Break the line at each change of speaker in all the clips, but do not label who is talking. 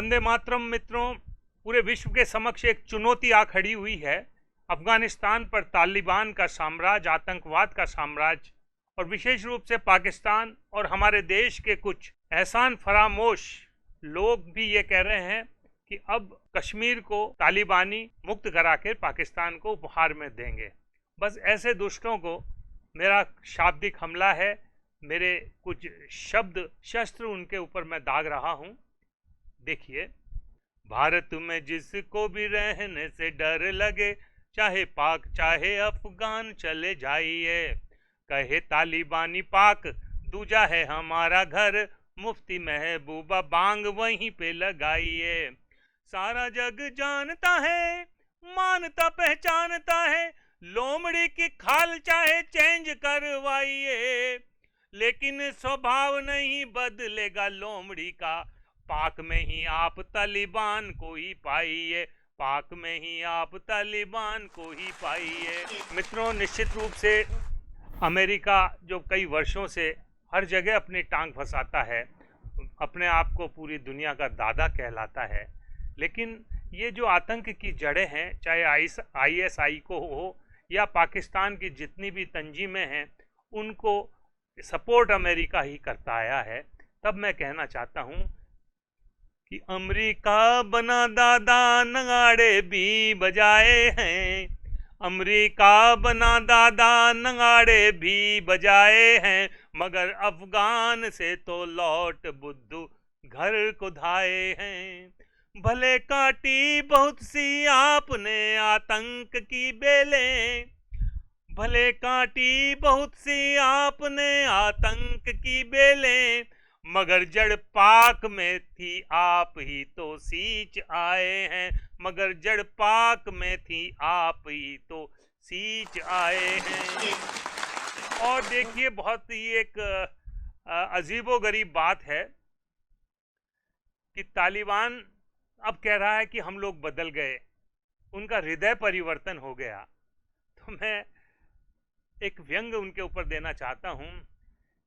वंदे मातरम मित्रों, पूरे विश्व के समक्ष एक चुनौती आ खड़ी हुई है। अफगानिस्तान पर तालिबान का साम्राज्य, आतंकवाद का साम्राज्य और विशेष रूप से पाकिस्तान और हमारे देश के कुछ एहसान फरामोश लोग भी ये कह रहे हैं कि अब कश्मीर को तालिबानी मुक्त करा के पाकिस्तान को उपहार में देंगे। बस ऐसे दुष्टों को मेरा शाब्दिक हमला है। मेरे कुछ शब्द शस्त्र उनके ऊपर मैं दाग रहा हूं। देखिए, भारत में जिसको भी रहने से डर लगे, चाहे पाक चाहे अफगान चले जाइए। कहे तालिबानी पाक दूजा है हमारा घर, मुफ्ती महबूबा बांग वहीं पे लगाइए। सारा जग जानता है, मानता पहचानता है, लोमड़ी की खाल चाहे चेंज करवाइए, लेकिन स्वभाव नहीं बदलेगा लोमड़ी का। पाक में ही आप तालिबान को ही पाइए, पाक में ही आप तालिबान को ही पाइए। मित्रों, निश्चित रूप से अमेरिका जो कई वर्षों से हर जगह अपनी टांग फंसाता है, अपने आप को पूरी दुनिया का दादा कहलाता है, लेकिन ये जो आतंक की जड़ें हैं, चाहे ISI को हो या पाकिस्तान की जितनी भी तंजीमें हैं, उनको सपोर्ट अमेरिका ही करता आया है। तब मैं कहना चाहता हूं कि अमेरिका बना दादा नगाड़े भी बजाए हैं, अमेरिका बना दादा नगाड़े भी बजाए हैं, मगर अफगान से तो लौट बुद्धू घर को धाए हैं। भले काटी बहुत सी आपने आतंक की बेलें, भले काटी बहुत सी आपने आतंक की बेलें, मगर जड़ पाक में थी आप ही तो सींच आए हैं, मगर जड़ पाक में थी आप ही तो सींच आए हैं। और देखिए, बहुत ही एक अजीबोगरीब बात है कि तालिबान अब कह रहा है कि हम लोग बदल गए, उनका हृदय परिवर्तन हो गया। तो मैं एक व्यंग उनके ऊपर देना चाहता हूं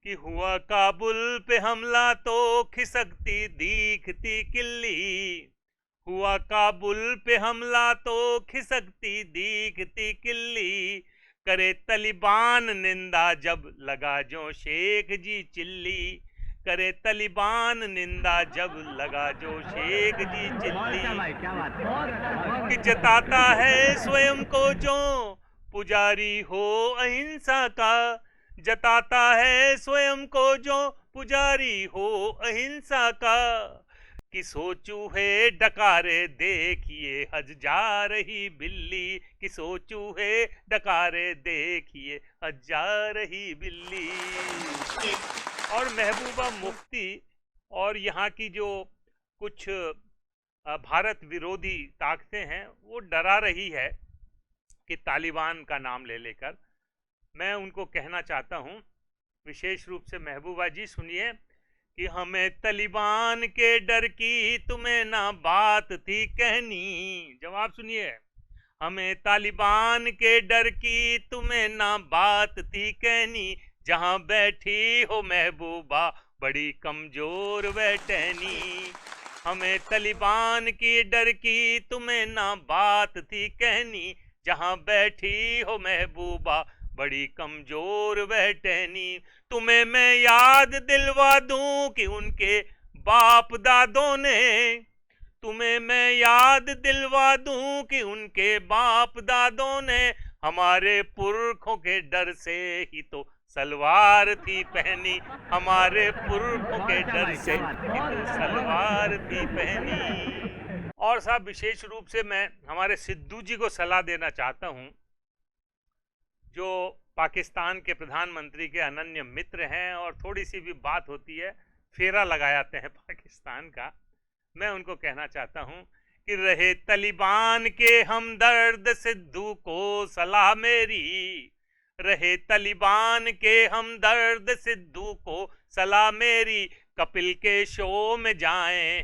कि हुआ काबुल पे हमला तो खिसकती दिखती किल्ली, हुआ काबुल पे हमला तो खिसकती दिखती किल्ली, करे तालिबान निंदा जब लगा जो शेख जी चिल्ली, करे तालिबान निंदा जब लगा जो शेख जी चिल्ली, कि जताता है स्वयं को जो पुजारी हो अहिंसा का, जताता है स्वयं को जो पुजारी हो अहिंसा का, कि सोचू है डकारे देखिए हज जा रही बिल्ली, कि सोचू है डकारे देखिए हज जा रही बिल्ली। और महबूबा मुफ्ती और यहाँ की जो कुछ भारत विरोधी ताकतें हैं, वो डरा रही है कि तालिबान का नाम ले लेकर। मैं उनको कहना चाहता हूँ, विशेष रूप से महबूबा जी, सुनिए कि हमें तालिबान के डर की तुम्हें ना बात थी कहनी। जवाब सुनिए, हमें तालिबान के डर की तुम्हें ना बात थी कहनी, जहां बैठी हो महबूबा बड़ी कमजोर बैठनी। हमें तालिबान की डर की तुम्हें ना बात थी कहनी, जहां बैठी हो महबूबा बड़ी कमजोर बैठनी। तुम्हें मैं याद दिलवा दूं कि उनके बाप दादों ने, तुम्हें मैं याद दिलवा दूं कि उनके बाप दादों ने हमारे पुरखों के डर से ही तो सलवार थी पहनी, हमारे पुरखों के डर से ही तो सलवार थी पहनी। और साहब, विशेष रूप से मैं हमारे सिद्धू जी को सलाह देना चाहता हूं, जो पाकिस्तान के प्रधानमंत्री के अनन्य मित्र हैं और थोड़ी सी भी बात होती है फेरा लगा जाते हैं पाकिस्तान का। मैं उनको कहना चाहता हूं कि रहे तालिबान के हमदर्द सिद्धू को सलाह मेरी, रहे तालिबान के हमदर्द सिद्धू को सलाह मेरी, कपिल के शो में जाएं,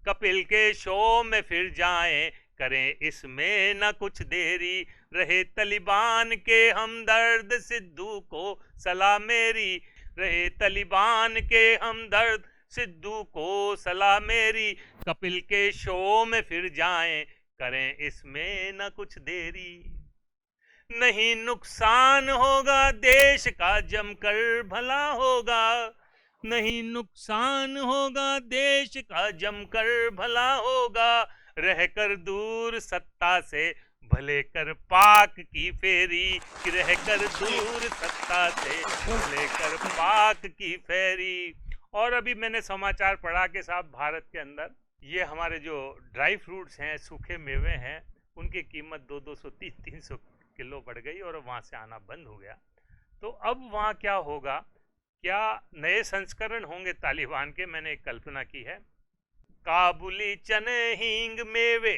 कपिल के शो में फिर जाएं, करें इसमें न कुछ देरी। रहे तालिबान के हमदर्द सिद्धू को सलाह मेरी, रहे तालिबान के हमदर्द सिद्धू को सलाह मेरी, कपिल के शो में फिर जाएं, करें इसमें न कुछ देरी, नहीं नुकसान होगा देश का जमकर भला होगा, नहीं नुकसान होगा देश का जमकर भला होगा, रहकर दूर सत्ता से भले कर पाक की फेरी, रहकर दूर सत्ता से भले कर पाक की फेरी। और अभी मैंने समाचार पढ़ा कि साहब भारत के अंदर ये हमारे जो ड्राई फ्रूट्स हैं, सूखे मेवे हैं, उनकी कीमत 200 300 किलो बढ़ गई और वहाँ से आना बंद हो गया। तो अब वहाँ क्या होगा, क्या नए संस्करण होंगे तालिबान के? मैंने एक कल्पना की है, काबुली चने हींग मेवे,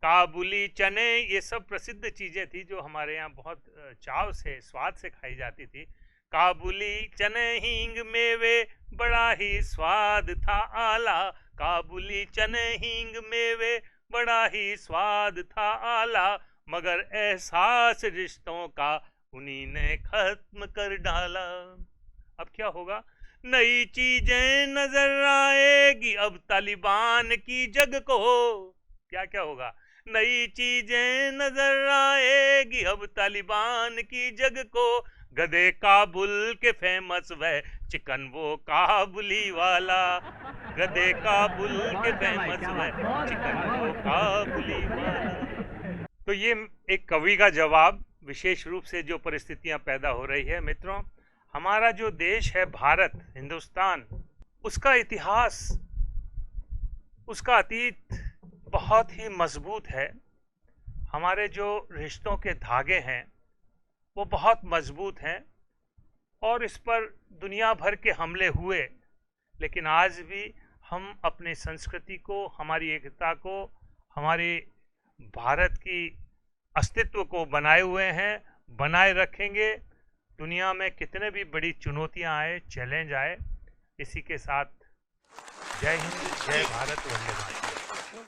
काबुली चने, ये सब प्रसिद्ध चीज़ें थी जो हमारे यहाँ बहुत चाव से स्वाद से खाई जाती थी। काबुली चने हींग मेवे बड़ा ही स्वाद था आला, काबुली चने हींग मेवे बड़ा ही स्वाद था आला, मगर एहसास रिश्तों का उन्हीं ने खत्म कर डाला। अब क्या होगा, नई चीजें नजर आएगी अब तालिबान की जग को, क्या क्या होगा, नई चीजें नजर आएगी अब तालिबान की जग को, गधे काबुल के फेमस वह चिकन वो काबुली वाला, गधे काबुल के फेमस वह चिकन वो काबुली वाला। तो ये एक कवि का जवाब, विशेष रूप से जो परिस्थितियां पैदा हो रही है। मित्रों, हमारा जो देश है भारत, हिंदुस्तान, उसका इतिहास, उसका अतीत बहुत ही मजबूत है। हमारे जो रिश्तों के धागे हैं वो बहुत मजबूत हैं और इस पर दुनिया भर के हमले हुए, लेकिन आज भी हम अपनी संस्कृति को, हमारी एकता को, हमारे भारत की अस्तित्व को बनाए हुए हैं, बनाए रखेंगे। दुनिया में कितने भी बड़ी चुनौतियां आए, चैलेंज आए, इसी के साथ जय हिंद, जय भारत, वंदे मातरम।